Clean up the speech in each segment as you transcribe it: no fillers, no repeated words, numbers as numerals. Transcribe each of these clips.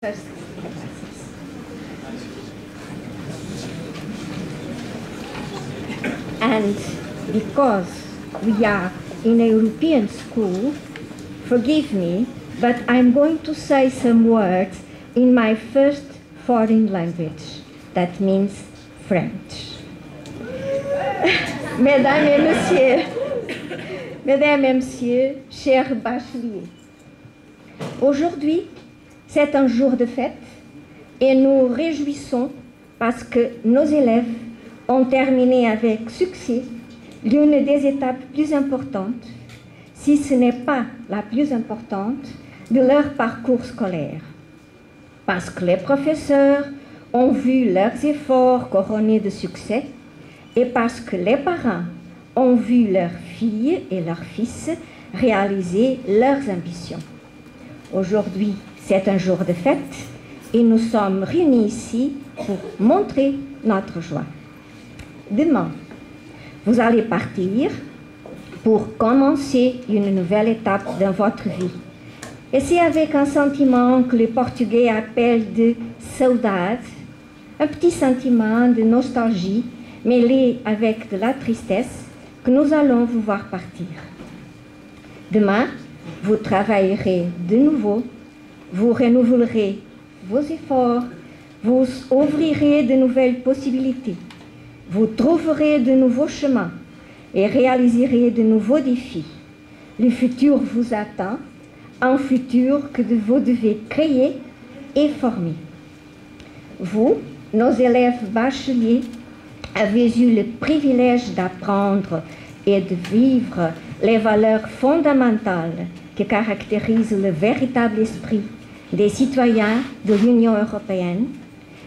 First. And because we are in a European school, forgive me, but I'm going to say some words in my first foreign language. That means French. Mesdames et messieurs, chers bacheliers, aujourd'hui, c'est un jour de fête et nous réjouissons parce que nos élèves ont terminé avec succès l'une des étapes plus importantes, si ce n'est pas la plus importante, de leur parcours scolaire. Parce que les professeurs ont vu leurs efforts couronnés de succès et parce que les parents ont vu leurs filles et leurs fils réaliser leurs ambitions. Aujourd'hui, c'est un jour de fête et nous sommes réunis ici pour montrer notre joie. Demain, vous allez partir pour commencer une nouvelle étape dans votre vie. Et c'est avec un sentiment que les Portugais appellent de saudade, un petit sentiment de nostalgie mêlé avec de la tristesse que nous allons vous voir partir. Demain, vous travaillerez de nouveau, vous renouvellerez vos efforts, vous ouvrirez de nouvelles possibilités, vous trouverez de nouveaux chemins et réaliserez de nouveaux défis. Le futur vous attend, un futur que vous devez créer et former. Vous, nos élèves bacheliers, avez eu le privilège d'apprendre et de vivre les valeurs fondamentales qui caractérisent le véritable esprit des citoyens de l'Union européenne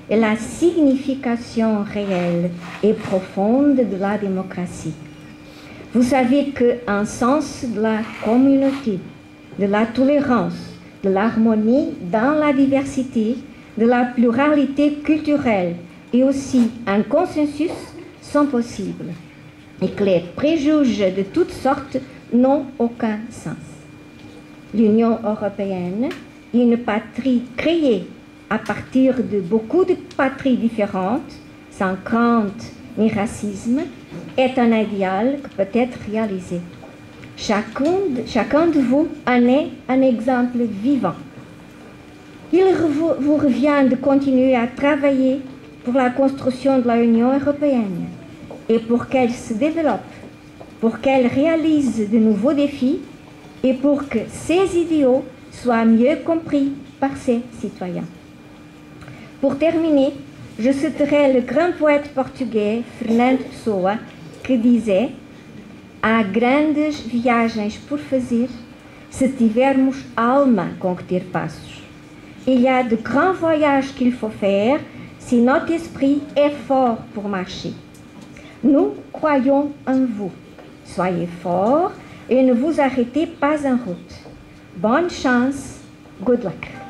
et la signification réelle et profonde de la démocratie. Vous savez qu'un sens de la communauté, de la tolérance, de l'harmonie dans la diversité, de la pluralité culturelle et aussi un consensus sont possibles et que les préjugés de toutes sortes n'ont aucun sens. L'Union européenne, une patrie créée à partir de beaucoup de patries différentes, sans crainte ni racisme, est un idéal qui peut être réalisé. Chacun de vous en est un exemple vivant. Il vous revient de continuer à travailler pour la construction de l'Union européenne et pour qu'elle se développe, pour qu'elle réalise de nouveaux défis et pour que ses idéaux soient mieux compris par ses citoyens. Pour terminer, je citerai le grand poète portugais Fernando Pessoa que disait: há grandes viagens por fazer se tivermos alma com que ter passos. Il y a de grands voyages qu'il faut faire si notre esprit est fort pour marcher. Nous croyons en vous. Soyez forts et ne vous arrêtez pas en route. Bonne chance. Good luck.